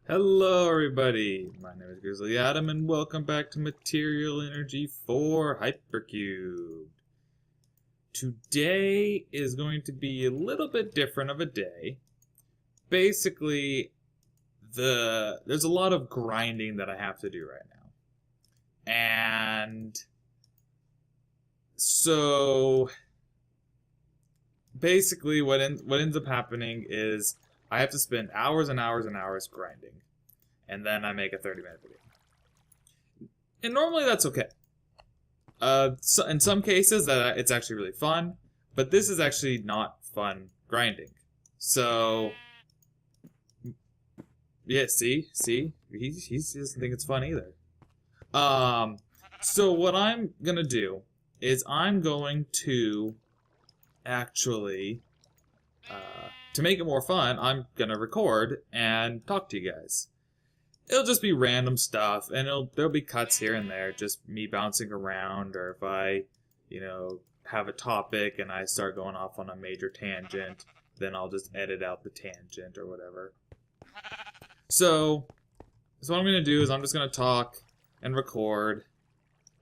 Hello everybody, my name is Grizzly Adam and welcome back to Material Energy 4 Hypercubed. Today is going to be a little bit different of a day. Basically, there's a lot of grinding that I have to do right now. And so basically what ends up happening is I have to spend hours and hours and hours grinding, and then I make a 30-minute video. And normally that's okay. So in some cases, it's actually really fun, but this is actually not fun grinding. So, yeah, see, he doesn't think it's fun either. So what I'm gonna do is I'm going to actually. To make it more fun, I'm gonna record and talk to you guys. It'll just be random stuff, and there'll be cuts here and there, just me bouncing around, or if I, have a topic and I start going off on a major tangent, then I'll just edit out the tangent or whatever. So what I'm gonna do is I'm just gonna talk and record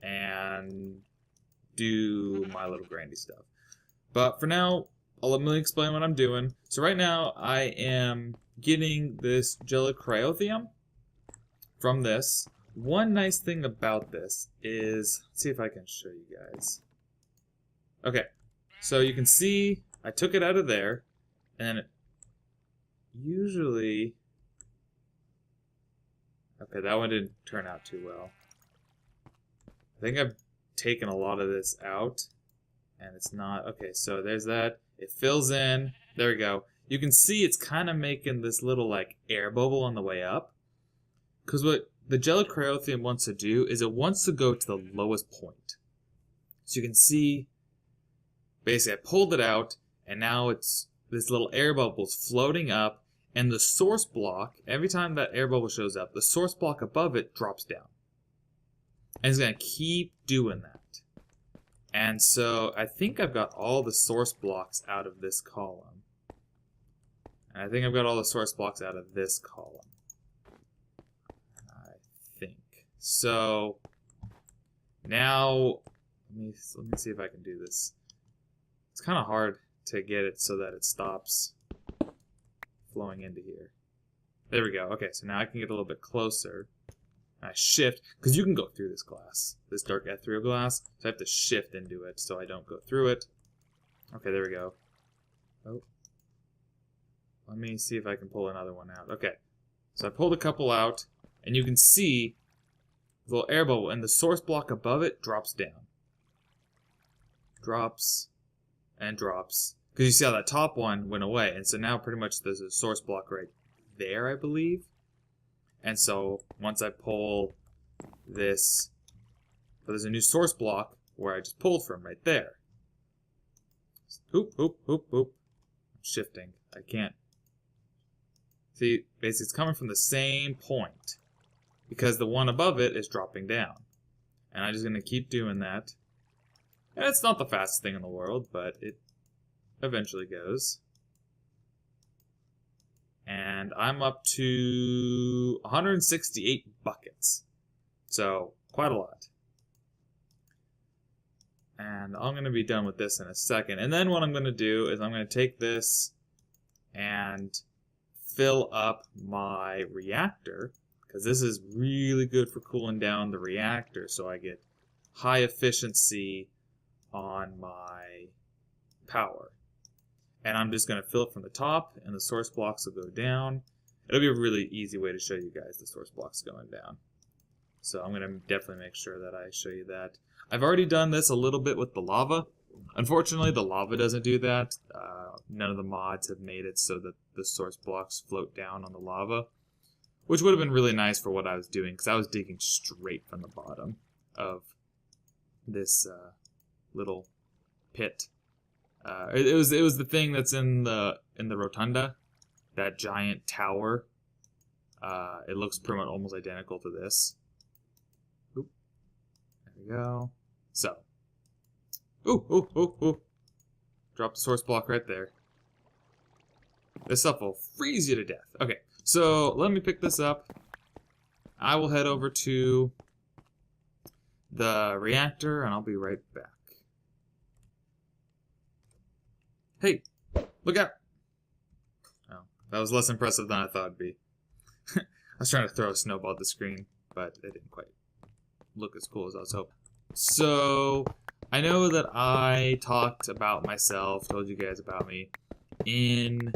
and do my little grindy stuff. But for now, let me explain what I'm doing. So right now, I am getting this Jellicryotheum from this. One nice thing about this is, let's see if I can show you guys. Okay, so you can see I took it out of there, and usually, okay, that one didn't turn out too well. I think I've taken a lot of this out, and it's not, okay, so there's that. It fills in. There we go. You can see it's kind of making this little like air bubble on the way up. Because what the Jellicryotheum wants to do is it wants to go to the lowest point. So you can see, basically I pulled it out, and now it's this little air bubble is floating up, and the source block, every time that air bubble shows up, the source block above it drops down. And it's going to keep doing that. And so I think I've got all the source blocks out of this column. And I think I've got all the source blocks out of this column. I think. So now let me see if I can do this. It's kind of hard to get it so that it stops flowing into here. There we go. Okay, so now I can get a little bit closer. I shift, because you can go through this glass, this dark ethereal glass, so I have to shift into it so I don't go through it. Okay, there we go. Oh. Let me see if I can pull another one out. Okay, so I pulled a couple out, and you can see the little air bubble, and the source block above it drops down. Drops, and drops. Because you see how that top one went away, and so now pretty much there's a source block right there, I believe. And so once I pull this, so there's a new source block where I just pulled from right there. Hoop, hoop, hoop, hoop. I'm shifting. I can't. See, basically it's coming from the same point because the one above it is dropping down. And I'm just going to keep doing that. And it's not the fastest thing in the world, but it eventually goes. And I'm up to 168 buckets. So, quite a lot. And I'm going to be done with this in a second. And then what I'm going to do is I'm going to take this and fill up my reactor. Because this is really good for cooling down the reactor. So I get high efficiency on my power. And I'm just going to fill it from the top, and the source blocks will go down. It'll be a really easy way to show you guys the source blocks going down. So I'm going to definitely make sure that I show you that. I've already done this a little bit with the lava. Unfortunately, the lava doesn't do that. None of the mods have made it so that the source blocks float down on the lava, which would have been really nice for what I was doing, because I was digging straight from the bottom of this little pit. It was the thing that's in the rotunda, that giant tower. It looks pretty much almost identical to this. Oop. There we go. So. Ooh. Drop the source block right there. This stuff will freeze you to death. Okay, So let me pick this up. I will head over to the reactor and I'll be right back. Hey, look out! Oh, that was less impressive than I thought it'd be. I was trying to throw a snowball at the screen, but it didn't quite look as cool as I was hoping. So, I know that I talked about myself, told you guys about me, in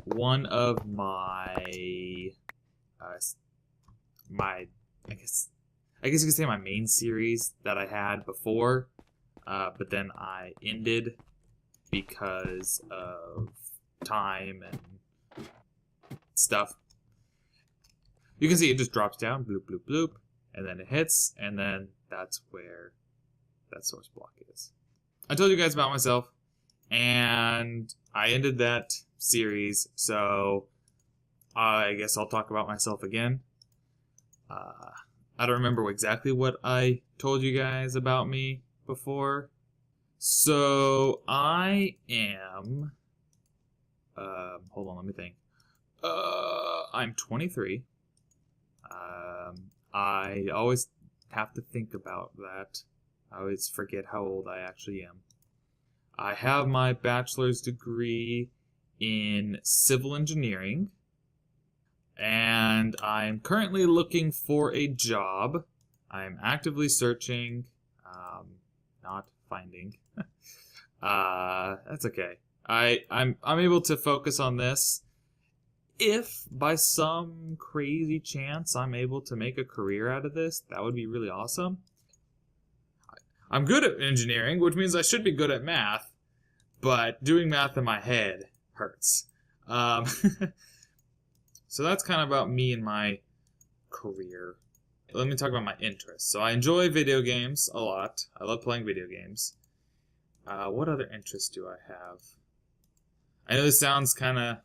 one of my, I guess you could say my main series that I had before, but then I ended because of time and stuff. You can see it just drops down, bloop, bloop, bloop, and then it hits, and then that's where that source block is. I told you guys about myself, and I ended that series, so I guess I'll talk about myself again. I don't remember exactly what I told you guys about me before. So, I am... hold on, let me think. I'm 23. I always have to think about that. I always forget how old I actually am. I have my bachelor's degree in civil engineering, and I'm currently looking for a job. I'm actively searching, not finding. That's okay. I'm able to focus on this. If by some crazy chance I'm able to make a career out of this, that would be really awesome. I'm good at engineering, which means I should be good at math, but doing math in my head hurts. So that's kind of about me and my career. Let me talk about my interests. So I enjoy video games a lot. I love playing video games. What other interests do I have? I know this sounds kind of,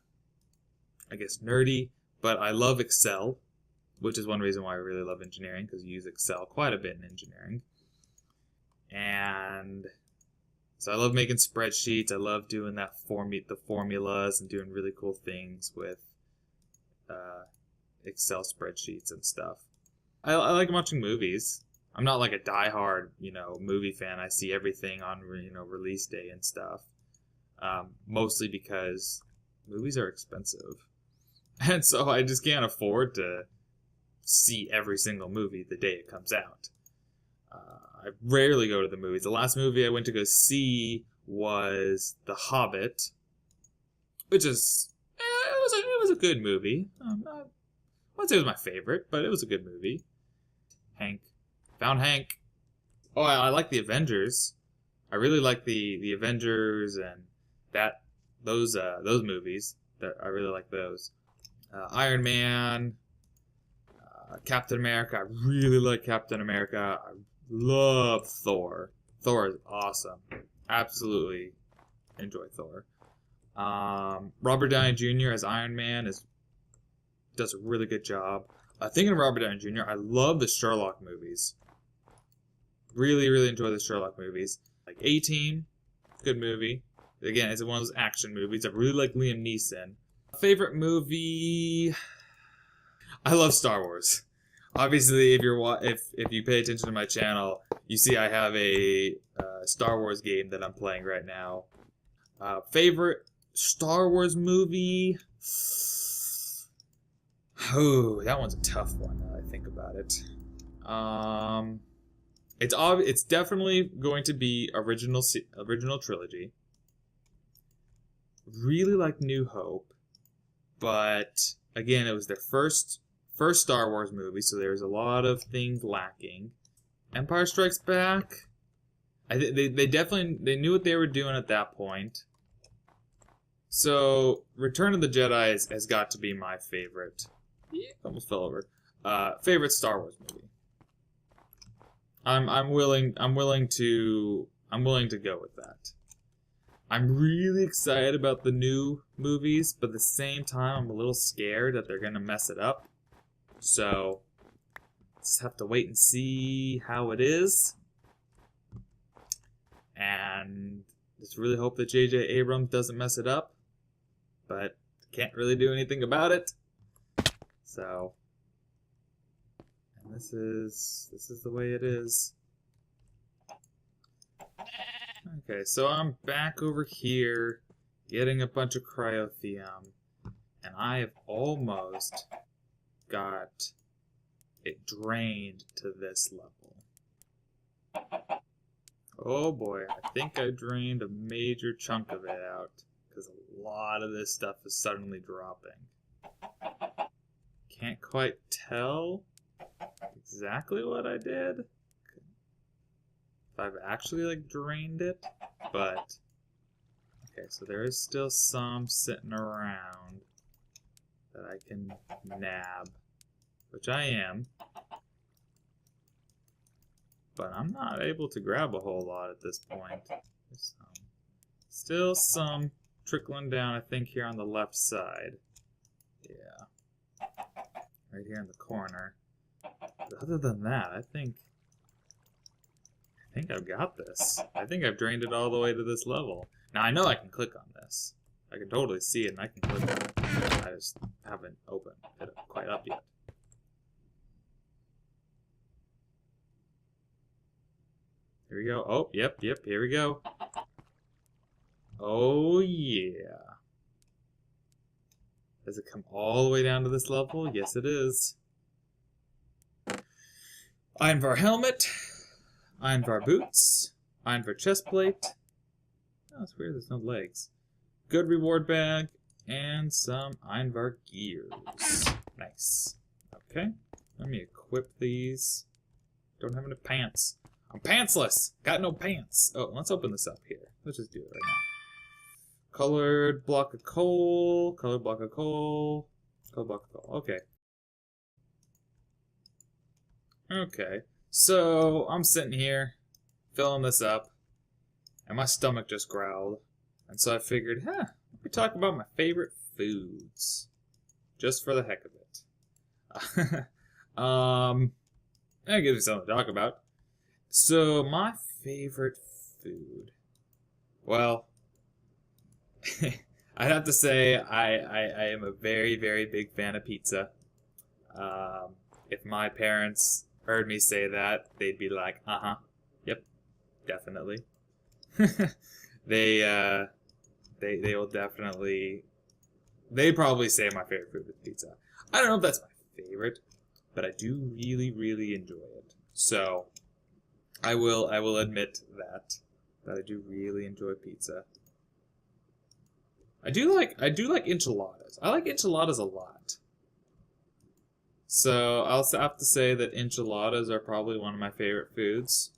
I guess, nerdy, but I love Excel, which is one reason why I really love engineering, because you use Excel quite a bit in engineering. And so I love making spreadsheets. I love doing the formulas and doing really cool things with Excel spreadsheets and stuff. I like watching movies. I'm not like a diehard, movie fan. I see everything on, release day and stuff. Mostly because movies are expensive. And so I just can't afford to see every single movie the day it comes out. I rarely go to the movies. The last movie I went to go see was The Hobbit, which is, it was a good movie. I wouldn't say it was my favorite, but it was a good movie. Found Hank. Oh, I like the Avengers. I really like the Avengers and those movies. I really like those. Iron Man, Captain America. I really like Captain America. I love Thor. Thor is awesome. Absolutely enjoy Thor. Robert Downey Jr. as Iron Man does a really good job. Thinking of Robert Downey Jr., I love the Sherlock movies. Really, really enjoy the Sherlock movies. Like A-Team, good movie. Again, it's one of those action movies. I really like Liam Neeson. Favorite movie? I love Star Wars. Obviously, if you pay attention to my channel, you see I have a Star Wars game that I'm playing right now. Favorite Star Wars movie? Oh, that one's a tough one now that I think about it. It's definitely going to be original trilogy. Really like New Hope, but again, it was their first Star Wars movie, so there's a lot of things lacking. Empire Strikes Back. They definitely knew what they were doing at that point. So Return of the Jedi has got to be my favorite. Yeah, almost fell over. Favorite Star Wars movie. I'm willing to go with that. I'm really excited about the new movies, but at the same time, I'm a little scared that they're gonna mess it up. So just have to wait and see how it is, and just really hope that J.J. Abrams doesn't mess it up. But can't really do anything about it. So, and this is the way it is. Okay, so I'm back over here getting a bunch of cryotheum, and I have almost got it drained to this level. Oh boy, I think I drained a major chunk of it out, because a lot of this stuff is suddenly dropping. Can't quite tell exactly what I did, if I've actually like drained it, but okay, so there is still some sitting around that I can nab, which I am, but I'm not able to grab a whole lot at this point. There's still some trickling down, I think, here on the left side. Yeah, right here in the corner. But other than that, I think I've got this. I think I've drained it all the way to this level. Now I know I can click on this. I can totally see it and I can click on it. I just haven't opened it quite up yet. Here we go. Oh, yep, here we go. Oh yeah. Does it come all the way down to this level? Yes it is. Einvar helmet. Einvar boots, Einvar chest plate. Oh, it's weird, there's no legs. Good reward bag, and some Einvar gears. Nice. Okay, let me equip these. Don't have any pants. I'm pantsless! Got no pants! Oh, let's open this up here. Let's just do it right now. Colored block of coal, colored block of coal, colored block of coal. Okay. Okay. So, I'm sitting here, filling this up, and my stomach just growled. And so I figured, let me talk about my favorite foods. Just for the heck of it. That gives me something to talk about. So, my favorite food. Well, I'd have to say I am a very, very big fan of pizza. If my parents heard me say that, they'd be like, yep, definitely. They will definitely, they'd probably say my favorite food is pizza. I don't know if that's my favorite, but I do really, really enjoy it. So, I will admit that I do really enjoy pizza. I do like enchiladas. I like enchiladas a lot. So I'll have to say that enchiladas are probably one of my favorite foods.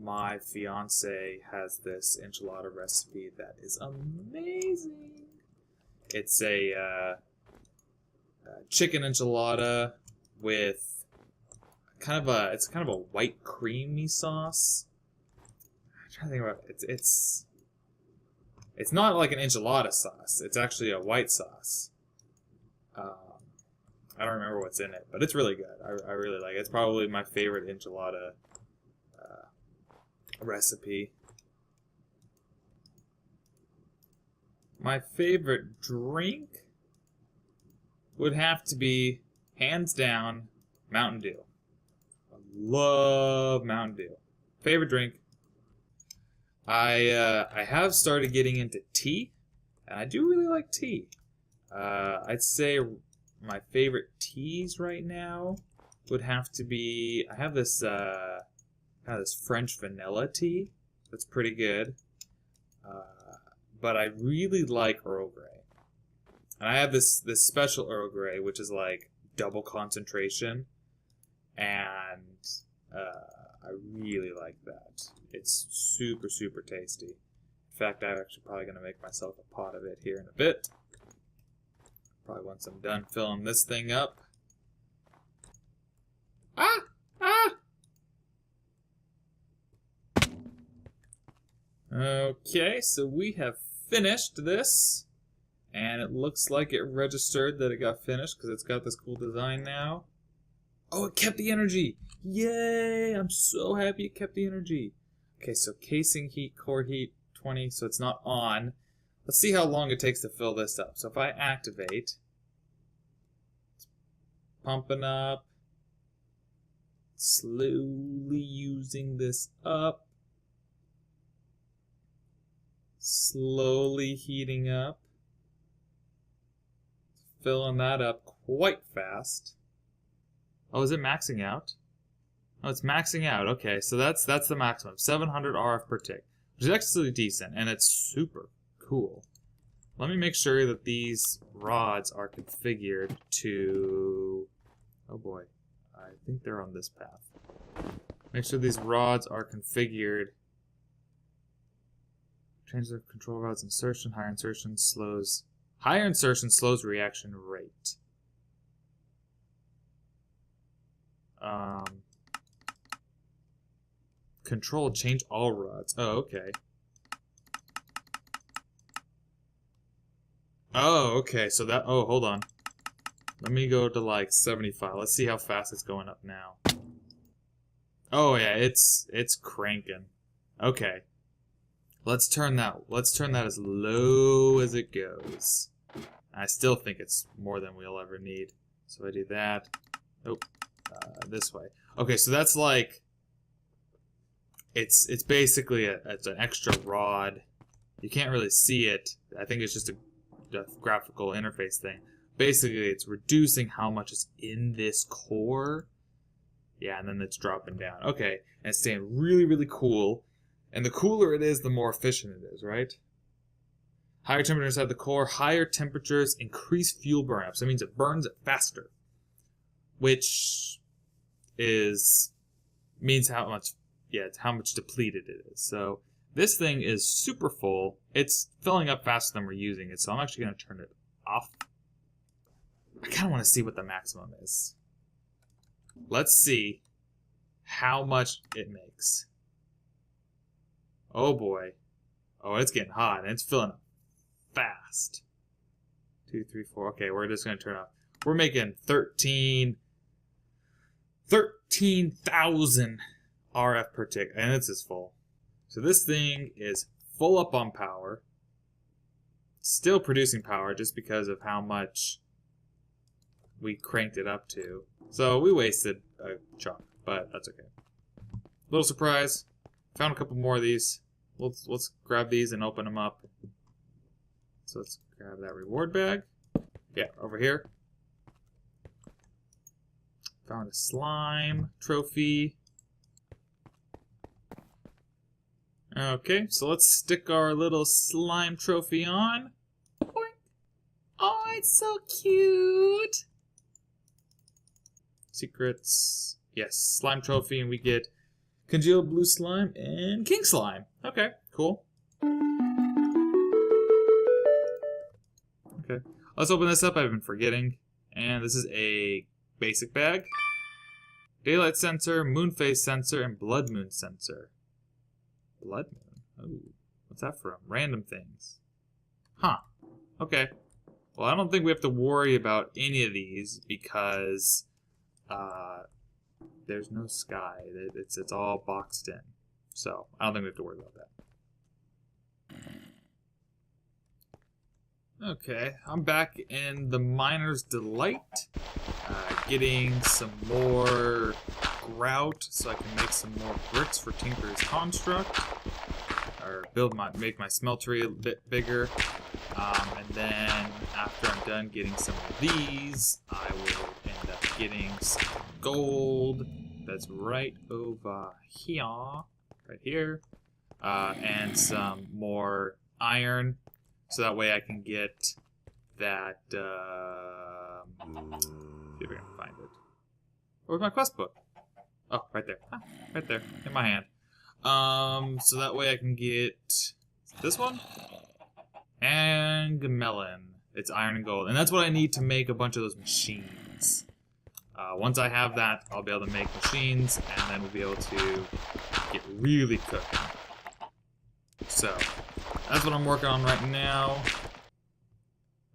My fiance has this enchilada recipe that is amazing. It's a chicken enchilada with kind of a white creamy sauce. I'm trying to think about it. It's not like an enchilada sauce. It's actually a white sauce. I don't remember what's in it, but it's really good. I really like it. It's probably my favorite enchilada recipe. My favorite drink would have to be, hands down, Mountain Dew. I love Mountain Dew. Favorite drink. I have started getting into tea, and I do really like tea. I'd say my favorite teas right now would have to be, I have this this French vanilla tea that's pretty good, but I really like Earl Grey, and I have this special Earl Grey which is like double concentration, and I really like that. It's super, super tasty. In fact, I'm actually probably going to make myself a pot of it here in a bit. Probably once I'm done filling this thing up. Okay, so we have finished this. And it looks like it registered that it got finished because it's got this cool design now. Oh, it kept the energy! Yay! I'm so happy it kept the energy. Okay, so casing heat, core heat, 20, so it's not on. Let's see how long it takes to fill this up. So if I activate, it's pumping up, slowly using this up, slowly heating up, filling that up quite fast. Oh, is it maxing out? Oh, it's maxing out. Okay, so that's the maximum, 700 RF per tick, which is actually decent, and it's super cool. Let me make sure that these rods are configured to... Oh boy, I think they're on this path. Make sure these rods are configured. Change the control rod's insertion. Higher insertion slows reaction rate. Control, change all rods. Oh, okay. Oh, okay, so that... Oh, hold on. Let me go to, like, 75. Let's see how fast it's going up now. Oh, yeah, it's cranking. Okay. Let's turn that as low as it goes. I still think it's more than we'll ever need. So I do that. Oh, this way. Okay, so that's like... It's basically it's an extra rod. You can't really see it. I think it's just a graphical interface thing. Basically, it's reducing how much is in this core. Yeah, and then it's dropping down. Okay, and it's staying really, really cool. And the cooler it is, the more efficient it is, right? Higher temperature inside the core. Higher temperatures increase fuel burn-up. So that means it burns it faster. Which means how much depleted it is. So this thing is super full. It's filling up faster than we're using it, so I'm actually going to turn it off. I kind of want to see what the maximum is. Let's see how much it makes. Oh boy. Oh, it's getting hot, and it's filling up fast. 2, 3, 4. Okay, we're just going to turn off. We're making 13,000 RF per tick, and this is full. So this thing is full up on power. Still producing power just because of how much we cranked it up to. So we wasted a chunk, but that's okay. Little surprise. Found a couple more of these. Let's grab these and open them up. So let's grab that reward bag. Yeah, over here. Found a slime trophy. Okay, so let's stick our little slime trophy on. Boink. Oh, it's so cute. Secrets. Yes, slime trophy, and we get congealed blue slime and king slime. Okay, cool. Okay, let's open this up. I've been forgetting. And this is a basic bag. Daylight sensor, moon phase sensor, and blood moon sensor. Blood moon? Oh, what's that from? Random things. Huh. Okay. Well, I don't think we have to worry about any of these because there's no sky. It's all boxed in. So, I don't think we have to worry about that. Okay, I'm back in the Miner's Delight, getting some more grout so I can make some more bricks for Tinker's Construct, or make my smeltery a bit bigger, and then after I'm done getting some of these, I will end up getting some gold that's right over here, right here, and some more iron. So that way I can get that, see if I can find it. Where's my quest book? Oh, right there. Ah, right there, in my hand. So that way I can get this one. And melon. It's iron and gold. And that's what I need to make a bunch of those machines. Once I have that, I'll be able to make machines, and then we'll be able to get really cooking. So, that's what I'm working on right now.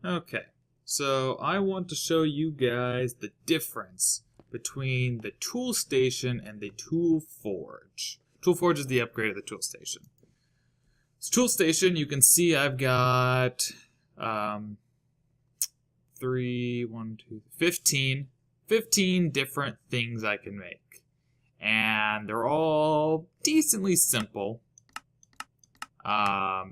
Okay, so I want to show you guys the difference between the tool station and the tool forge. Tool forge is the upgrade of the tool station. tool station, you can see I've got 15 different things I can make. And they're all decently simple. Yeah,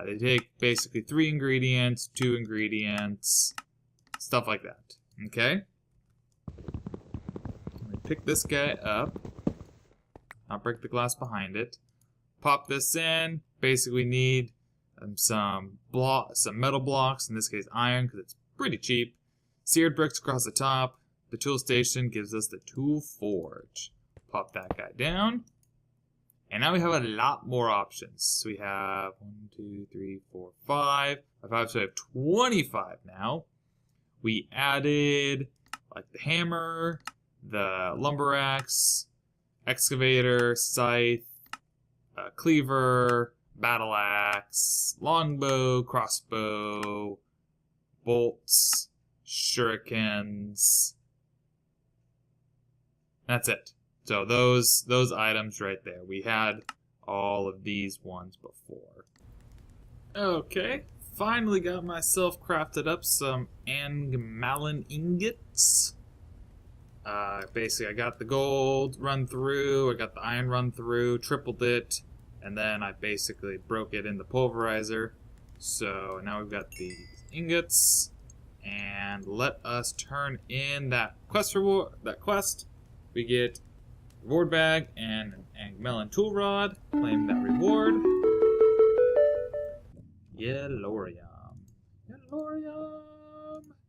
they take basically 3 ingredients, 2 ingredients, stuff like that. Okay? Let me pick this guy up. I'll break the glass behind it. Pop this in. Basically need some metal blocks, in this case iron, because it's pretty cheap. Seared bricks across the top. The tool station gives us the tool forge. Pop that guy down. And now we have a lot more options. So we have 1, 2, 3, 4, 5. So we have 25 now. We added like the hammer, the lumber axe, excavator, scythe, cleaver, battle axe, longbow, crossbow, bolts, shurikens. That's it. So those items right there. We had all of these ones before. Okay, finally got myself crafted up some angmalin ingots. Basically, I got the gold run through, I got the iron run through, tripled it, and then I basically broke it in the pulverizer. So now we've got the ingots, and let us turn in that quest reward. We get reward bag and an angmalin tool rod. Claim that reward. Yellorium.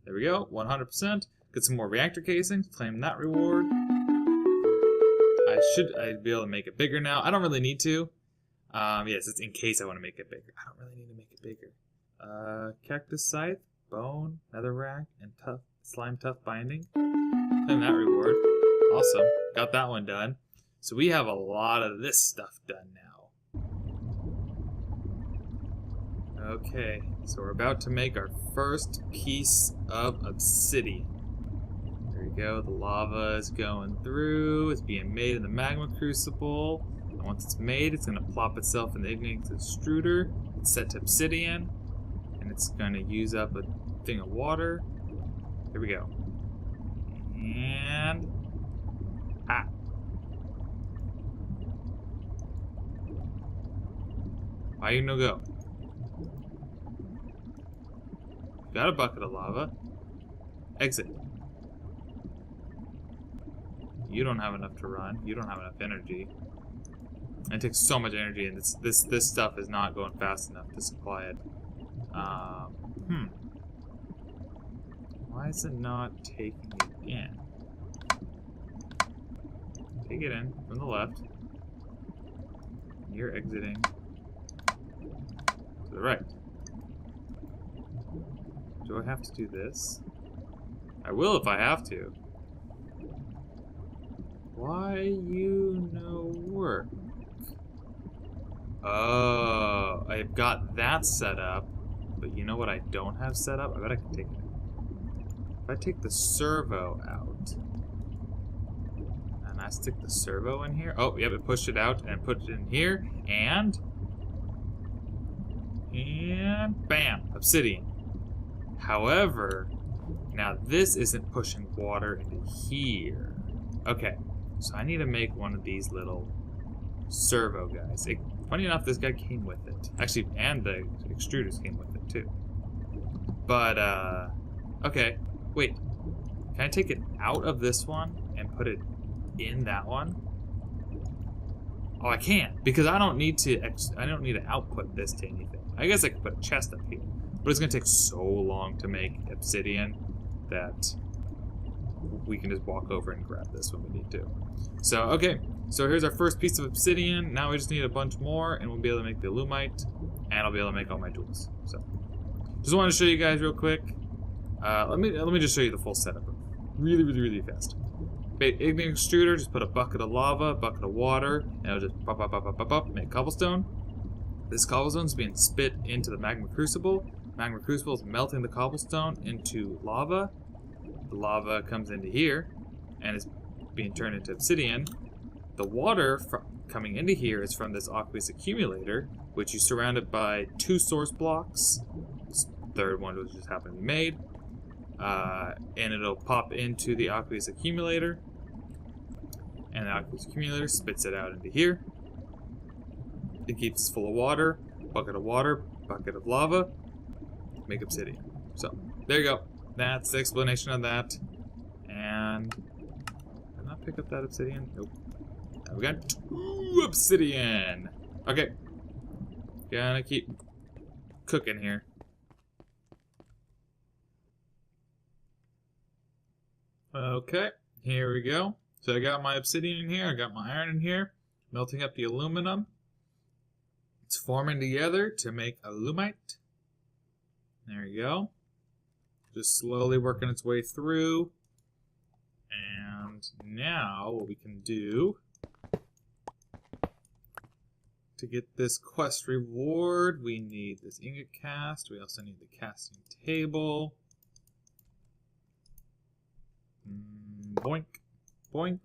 There we go. 100%. Get some more reactor casings. Claim that reward. I'd be able to make it bigger now. I don't really need to. Yes, it's in case I want to make it bigger. I don't really need to make it bigger. Cactus scythe, bone, netherrack, and slime tough binding. Claim that reward. Awesome. Got that one done. So we have a lot of this stuff done now. Okay, so we're about to make our first piece of obsidian. There we go. The lava is going through. It's being made in the magma crucible. And once it's made, it's going to plop itself in the igneous extruder. It's set to obsidian. And it's going to use up a thing of water. Here we go. And... Why you no go? Got a bucket of lava. Exit. You don't have enough to run. You don't have enough energy. It takes so much energy, and this stuff is not going fast enough to supply it. Why is it not taking it in? Take it in from the left. You're exiting to the right. Do I have to do this? I will if I have to. Why you no work? Oh, I've got that set up, but you know what I don't have set up? I bet I can take it. If I take the servo out, and I stick the servo in here, oh, yep, it pushed it out and put it in here, and bam, obsidian. However, now this isn't pushing water into here. Okay, so I need to make one of these little servo guys. Funny enough, this guy came with it. Actually, and the extruders came with it too. But, okay, wait. Can I take it out of this one and put it in that one? Oh, I can't, because I don't need to output this to anything. I guess I could put a chest up here. But it's going to take so long to make obsidian that we can just walk over and grab this when we need to. So, okay. So here's our first piece of obsidian. Now we just need a bunch more, and we'll be able to make the alumite, and I'll be able to make all my tools. So, just want to show you guys real quick. Let me just show you the full setup, really fast. Igneous extruder. Just put a bucket of lava, a bucket of water, and it'll just pop, make cobblestone. This cobblestone is being spit into the magma crucible. Magma crucible is melting the cobblestone into lava. The lava comes into here, and is being turned into obsidian. The water coming into here is from this aqueous accumulator, which you surround it by 2 source blocks. This third one was just happened to be made. And it'll pop into the aqueous accumulator. And the aqueous accumulator spits it out into here. It keeps it full of water, bucket of lava, make obsidian. So, there you go. That's the explanation of that. And did I not pick up that obsidian? Nope. Now we got 2 obsidian. Okay. Gonna keep cooking here. Okay, here we go. So I got my obsidian in here, I got my iron in here, melting up the aluminum. It's forming together to make alumite. There you go. Just slowly working its way through. And now what we can do to get this quest reward, we need this ingot cast. We also need the casting table. Boink, boink.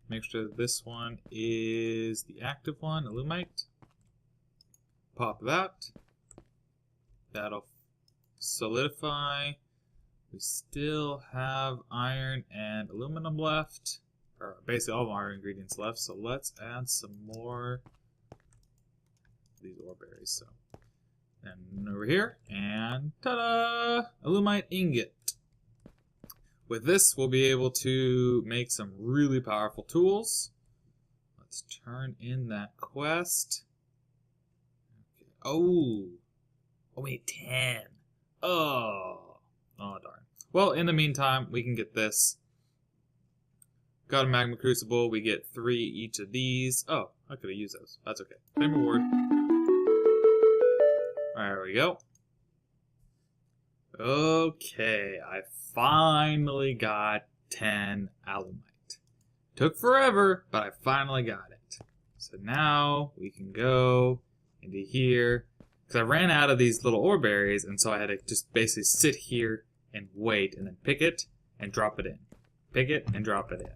Make sure that this one is the active one, alumite. Pop that. That'll solidify. We still have iron and aluminum left. Or basically all of our ingredients left. So let's add some more of these ore berries. So, and over here, and ta-da! Alumite ingot. With this, we'll be able to make some really powerful tools. Let's turn in that quest. Okay. Oh, we need 10. Oh, darn. Well, in the meantime, we can get this. Got a magma crucible. We get 3 each of these. Oh, I could have used those. That's okay. Same reward. There we go. Okay, I finally got 10 alumite. Took forever, but I finally got it. So now we can go into here. Because I ran out of these little ore berries, and so I had to just basically sit here and wait, and then pick it and drop it in. Pick it and drop it in.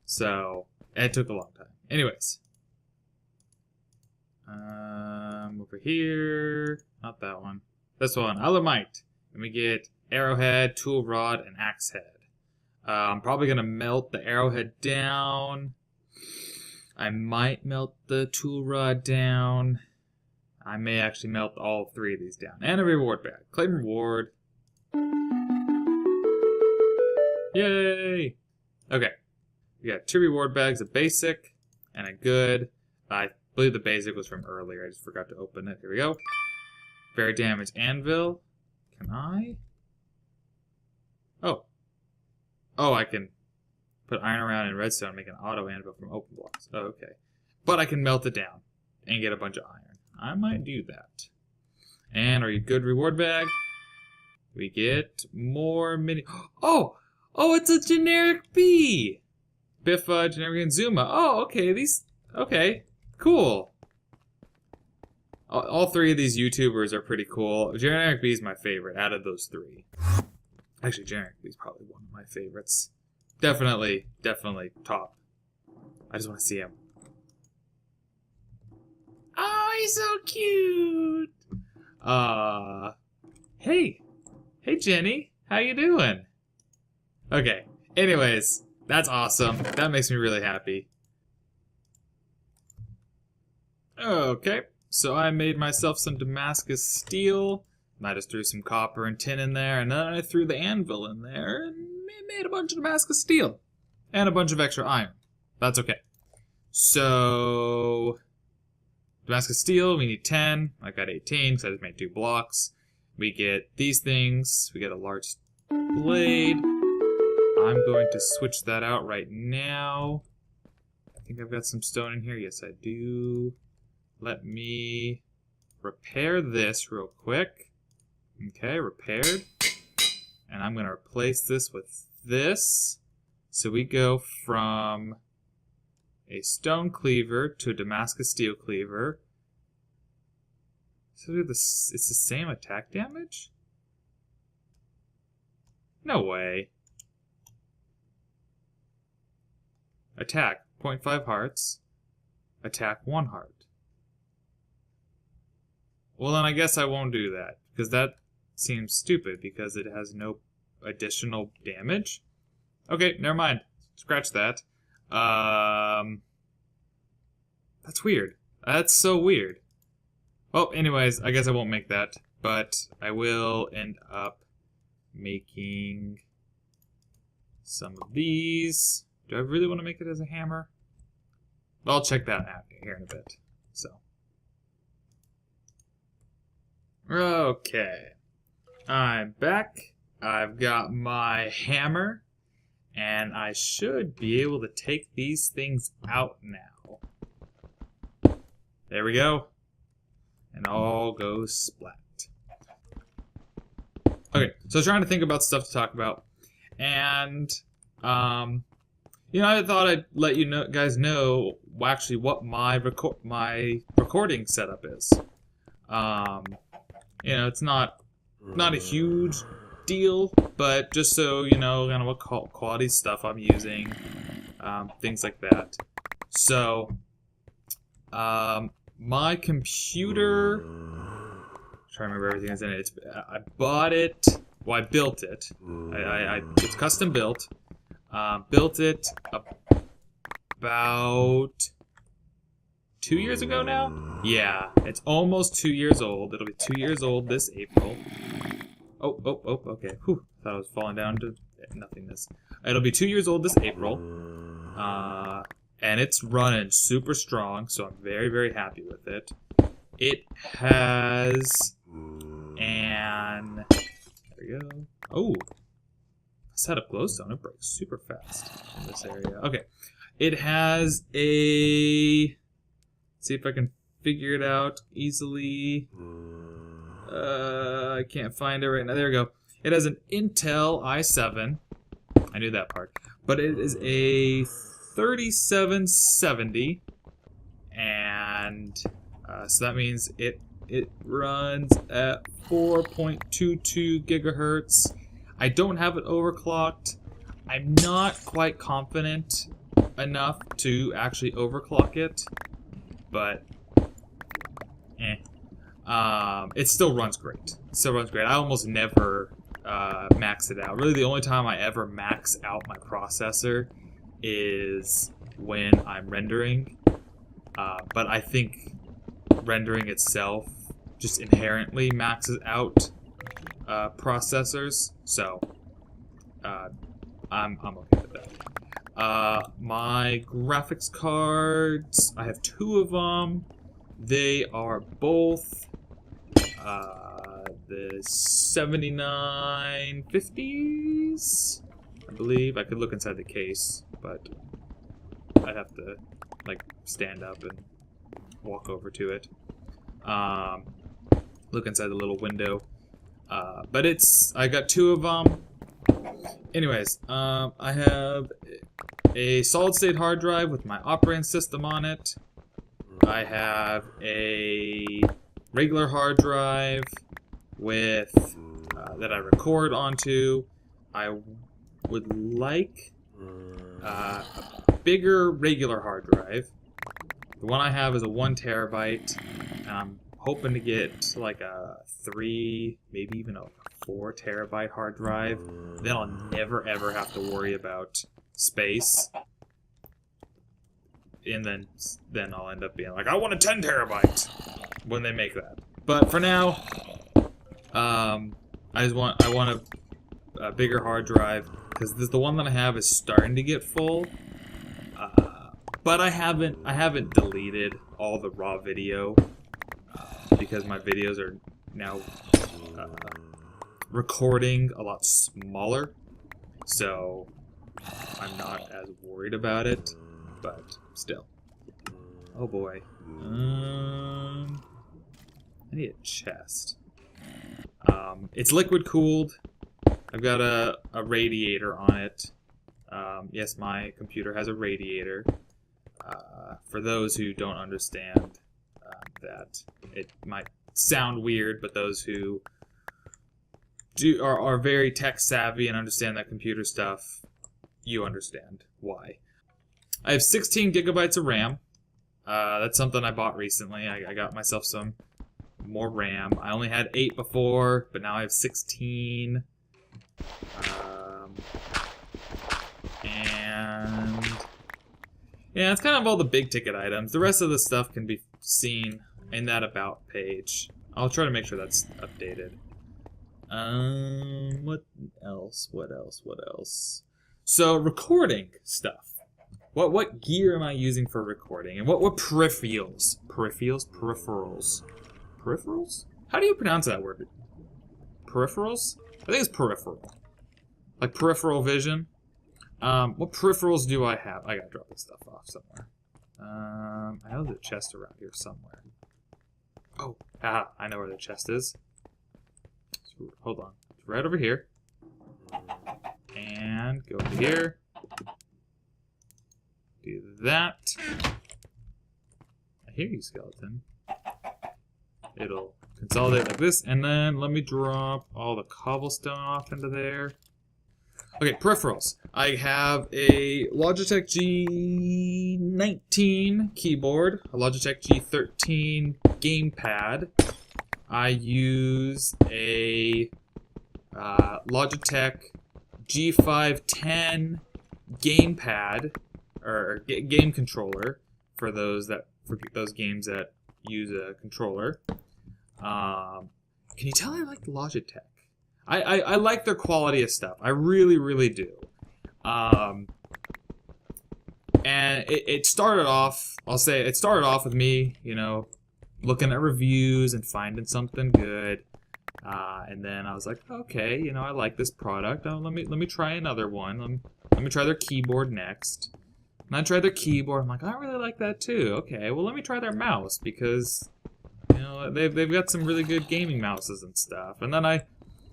So, it took a long time. Anyways. Over here. Not that one. This one, alumite. And we get arrowhead, tool rod, and axe head. I'm probably going to melt the arrowhead down. I might melt the tool rod down. I may actually melt all 3 of these down. And a reward bag. Claim reward. Yay! Okay. We got 2 reward bags, a basic and a good. I believe the basic was from earlier. I just forgot to open it. Here we go. Very damaged anvil. Can I? Oh, I can put iron around in redstone and make an auto anvil from open blocks. Oh, okay. But I can melt it down and get a bunch of iron. I might do that. And our good reward bag. We get more mini... Oh, it's a generic bee! Biffa, generic, and Zuma. Oh, okay, these... Okay, cool. All 3 of these YouTubers are pretty cool. Generic bee is my favorite out of those 3. Actually, generic bee is probably one of my favorites. Definitely top. I just want to see him. Oh, he's so cute! Hey Jenny, how you doing? Okay, anyways, that's awesome. That makes me really happy. Okay, so I made myself some Damascus steel. I just threw some copper and tin in there, and then I threw the anvil in there, and it made a bunch of Damascus steel. And a bunch of extra iron. That's okay. So, Damascus steel, we need 10. I got 18, because I just made 2 blocks. We get these things. We get a large blade. I'm going to switch that out right now. I think I've got some stone in here. Yes, I do. Let me repair this real quick. Okay, repaired. And I'm going to replace this with this. So we go from a stone cleaver to a Damascus steel cleaver. So it's the same attack damage? No way. Attack, 0.5 hearts. attack 1 heart. Well, then I guess I won't do that, because that seems stupid, because it has no additional damage. Okay, never mind. Scratch that. That's weird. That's so weird. Well, anyways, I guess I won't make that, but I will end up making some of these. Do I really want to make it as a hammer? I'll check that out here in a bit. So, okay, I'm back. I've got my hammer, and I should be able to take these things out now. There we go. And all goes splat. Okay, so I was trying to think about stuff to talk about, and you know, I thought I'd let you guys know actually what my recording setup is. You know, it's not a huge deal, but just so you know, kind of what quality stuff I'm using, things like that. So, my computer. Trying to remember everything that's in it. I bought it. Well, I built it. It's custom built. Built it about 2 years ago now? Yeah, it's almost 2 years old. It'll be 2 years old this April. Oh, okay. Whew, thought I was falling down to nothingness. It'll be 2 years old this April. And it's running super strong, so I'm very, very happy with it. It has an... There we go. Oh! Set up glowstone, it breaks super fast in this area. Okay. It has a... Let's see if I can figure it out easily. I can't find it right now. There we go. It has an Intel i7. I knew that part. But it is a 3770. And so that means it runs at 4.22 gigahertz. I don't have it overclocked. I'm not quite confident enough to actually overclock it, but it still runs great. It still runs great. I almost never max it out. Really, the only time I ever max out my processor is when I'm rendering. But I think rendering itself just inherently maxes out processors, so I'm okay with that. My graphics cards, I have 2 of them. They are both the 7950s, I believe. I could look inside the case, but I'd have to like stand up and walk over to it. Look inside the little window. But I got 2 of them. Anyways, I have a solid-state hard drive with my operating system on it. I have a regular hard drive with that I record onto. I would like a bigger regular hard drive. The one I have is a 1 terabyte, and I'm hoping to get like a 3, maybe even a 4 terabyte hard drive. Then I'll never ever have to worry about space. And then I'll end up being like, I want a 10 terabyte when they make that. But for now, I want a bigger hard drive, because the one that I have is starting to get full. But I haven't deleted all the raw video because my videos are now recording a lot smaller, so I'm not as worried about it. But still, oh boy, I need a chest. It's liquid cooled. I've got a radiator on it. Yes, my computer has a radiator. For those who don't understand that, it might sound weird, but those who are very tech savvy and understand that computer stuff, you understand why. I have 16 gigabytes of RAM. That's something I bought recently. I got myself some more RAM. I only had 8 before, but now I have 16. And yeah, it's kind of all the big ticket items. The rest of the stuff can be seen in that About page. I'll try to make sure that's updated. What else? So, recording stuff. What gear am I using for recording? And what peripherals? Peripherals? How do you pronounce that word? Peripherals? I think it's peripheral. Like peripheral vision. What peripherals do I have? I gotta drop this stuff off somewhere. I know there's a chest around here somewhere. Oh, I know where the chest is. So, hold on. It's right over here. And go over here. Do that. I hear you, skeleton. It'll consolidate like this, and then let me drop all the cobblestone off into there. Okay, peripherals. I have a Logitech G19 keyboard, a Logitech G13 gamepad. I use a Logitech G510 gamepad, or game controller for those games that use a controller. Can you tell I like Logitech? I like their quality of stuff. I really, really do. And it started off, it started off with me, you know, looking at reviews and finding something good. And then I was like, okay, you know, I like this product. Oh, let me try another one. Let me try their keyboard next. And I tried their keyboard. I'm like, I really like that too. Okay, well, let me try their mouse because, you know, they've got some really good gaming mouses and stuff. And then I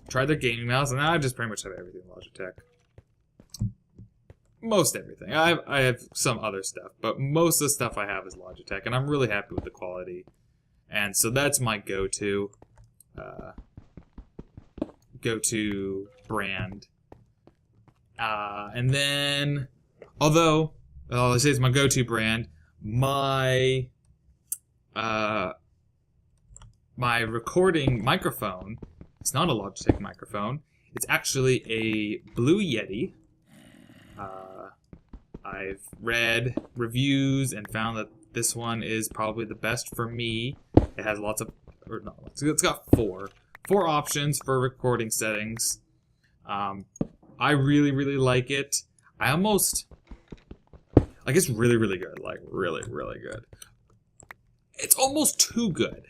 tried their gaming mouse, and I just pretty much have everything Logitech. Most everything. I have some other stuff, but most of the stuff I have is Logitech, and I'm really happy with the quality. And so that's my go-to brand. And then, although I say it's my go-to brand, my recording microphone, it's not a Logitech microphone. It's actually a Blue Yeti. I've read reviews and found that this one is probably the best for me. It has lots of, or not lots, it's got four options for recording settings. I really, really like it. It's really, really good. Like, really, really good. It's almost too good,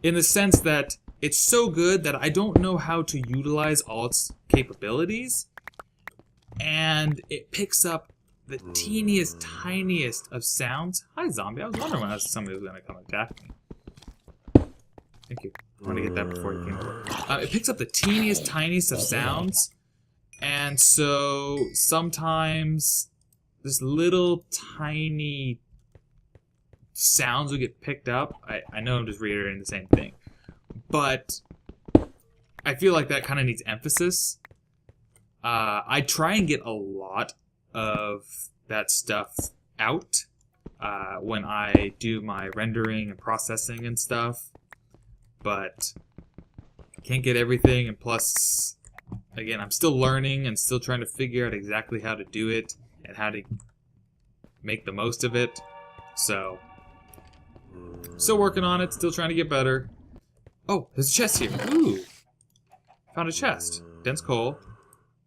in the sense that it's so good that I don't know how to utilize all its capabilities, and it picks up the teeniest, tiniest of sounds. Hi, zombie. I was wondering when somebody was going to come attack me. Thank you. I want to get that before you came over. It picks up the teeniest, tiniest of sounds, and so sometimes this little tiny sounds will get picked up. I know I'm just reiterating the same thing, but I feel like that kind of needs emphasis. I try and get a lot of that stuff out when I do my rendering and processing and stuff, but I can't get everything, and plus, again, I'm still learning and still trying to figure out exactly how to do it and how to make the most of it. So, still working on it, still trying to get better. Oh, there's a chest here. Ooh. Found a chest. Dense coal.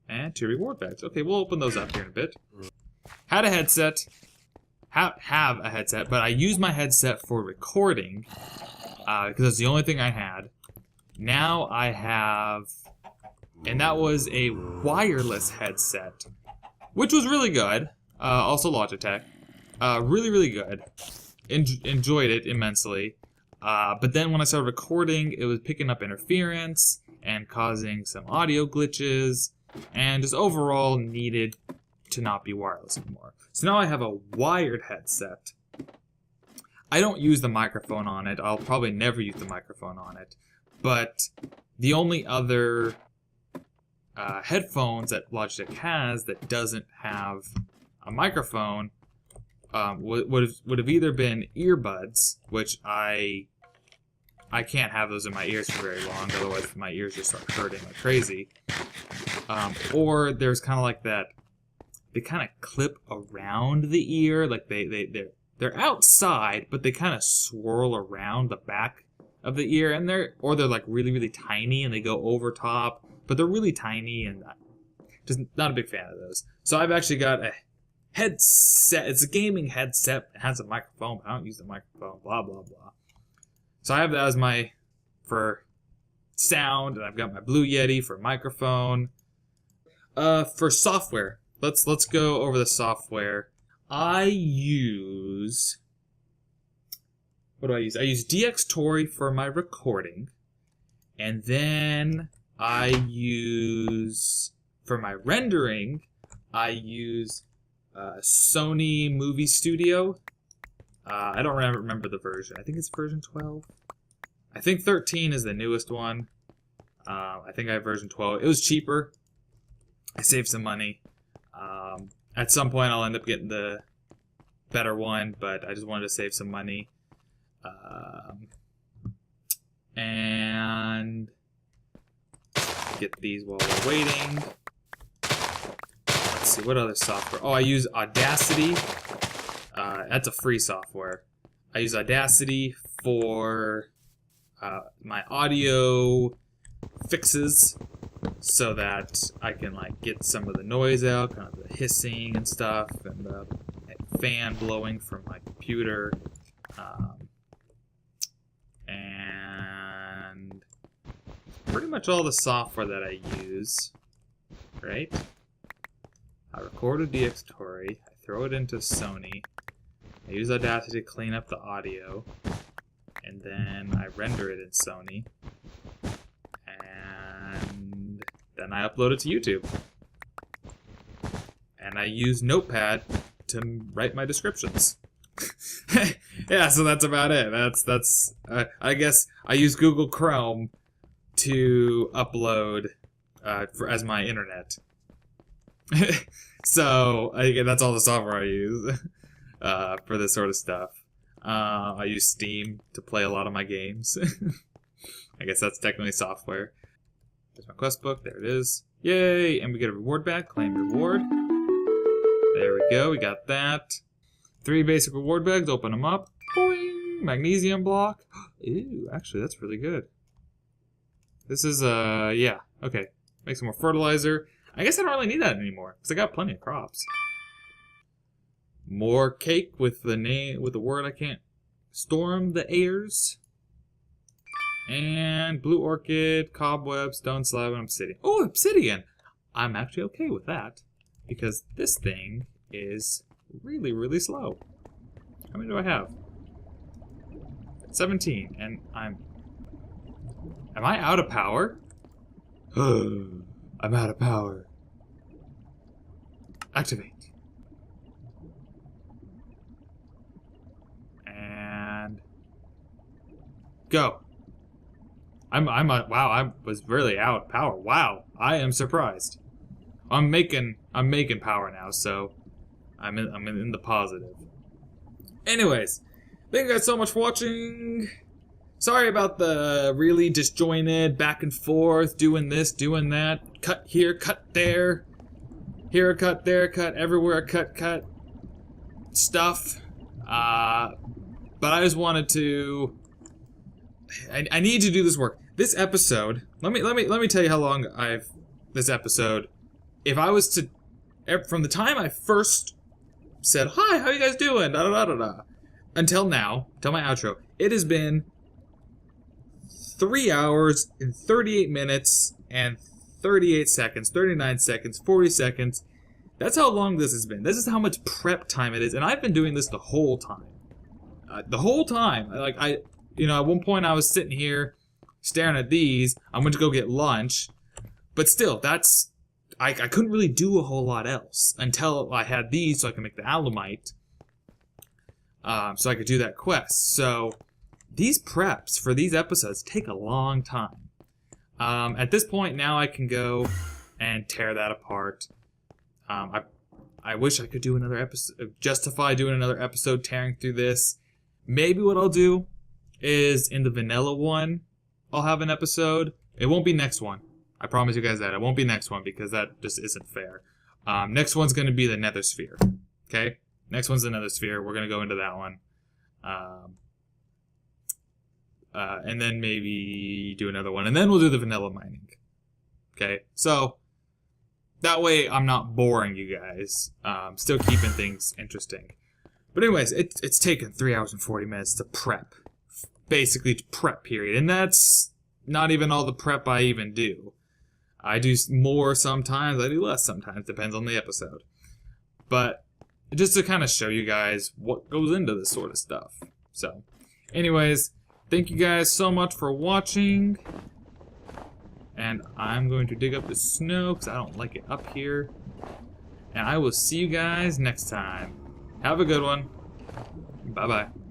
And 2 reward bags. Okay, we'll open those up here in a bit. Had a headset. Have a headset, but I use my headset for recording because that's the only thing I had. Now I have, and that was a wireless headset, which was really good. Also Logitech. Really, really good. Enjoyed it immensely. But then when I started recording, it was picking up interference and causing some audio glitches, and just overall needed to not be wireless anymore. So now I have a wired headset. I don't use the microphone on it. I'll probably never use the microphone on it. But the only other headphones that Logitech has that doesn't have a microphone would have either been earbuds, which I can't have those in my ears for very long, otherwise my ears just start hurting like crazy. Or there's kind of like that, they kind of clip around the ear, like they're outside, but they kind of swirl around the back of the ear, and they're like really, really tiny, and they go over top, but they're really tiny, and just not a big fan of those. So I've actually got a headset. It's a gaming headset. It has a microphone, but I don't use the microphone, blah, blah, blah. So I have that as for sound, and I've got my Blue Yeti for microphone. For software, let's go over the software. I use DxTory for my recording, and then I use, for my rendering, I use Sony Movie Studio. I don't remember the version. I think it's version 12. I think 13 is the newest one. I think I have version 12. It was cheaper. I saved some money. At some point, I'll end up getting the better one, but I just wanted to save some money. And get these while we're waiting. Let's see, what other software? Oh, I use Audacity. That's a free software. I use Audacity for my audio fixes, so that I can like get some of the noise out, kind of the hissing and stuff, and the fan blowing from my computer. And pretty much all the software that I use, right? I record with DxTory, I throw it into Sony, I use Audacity to clean up the audio, and then I render it in Sony, and then I upload it to YouTube. And I use Notepad to write my descriptions. Yeah, so that's about it. That's I guess I use Google Chrome to upload as my internet. So that's all the software I use for this sort of stuff. I use Steam to play a lot of my games. I guess that's technically software. There's my quest book. There it is. Yay! And we get a reward back. Claim reward. There we go. We got that. 3 basic reward bags. Open them up. Boing! Magnesium block. Ew, actually, that's really good. This is, yeah. Okay. Make some more fertilizer. I guess I don't really need that anymore, because I got plenty of crops. More cake with the word I can't storm the airs. And blue orchid, cobweb, stone slab, and obsidian. Oh, obsidian! I'm actually okay with that, because this thing is really, really slow. How many do I have? 17, and am I out of power? I'm out of power. Activate. And go. Wow, I was really out of power. Wow, I am surprised. I'm making power now, so I'm in the positive. Anyways, thank you guys so much for watching. Sorry about the really disjointed back and forth, doing this, doing that, cut here, cut there, here a cut, there a cut, everywhere a cut stuff. But I just wanted to. I need to do this work. This episode. Let me tell you how long this episode. If I was to, from the time I first said hi, how you guys doing, da da da da da, until now, till my outro, it has been 3 hours and 38 minutes and 38 seconds, 39 seconds, 40 seconds. That's how long this has been. This is how much prep time it is, and I've been doing this the whole time. The whole time. Like, at one point I was sitting here staring at these. I'm going to go get lunch. But still, I couldn't really do a whole lot else until I had these so I could make the alumite. So I could do that quest. So these preps for these episodes take a long time. At this point now I can go and tear that apart. I wish I could do another episode, justify doing another episode tearing through this. Maybe what I'll do is in the vanilla one, I'll have an episode. It won't be next one. I promise you guys that. It won't be next one because that just isn't fair. Next one's going to be the Nether Sphere. Okay? Next one's the Nether Sphere. We're going to go into that one. And then maybe do another one. And then we'll do the vanilla mining. Okay? So, that way I'm not boring you guys. Still keeping things interesting. But anyways, it's taken 3 hours and 40 minutes to prep. Basically, prep period. And that's not even all the prep I even do. I do more sometimes, I do less sometimes. Depends on the episode. But just to kind of show you guys what goes into this sort of stuff. So, anyways, thank you guys so much for watching. And I'm going to dig up the snow because I don't like it up here. And I will see you guys next time. Have a good one. Bye-bye.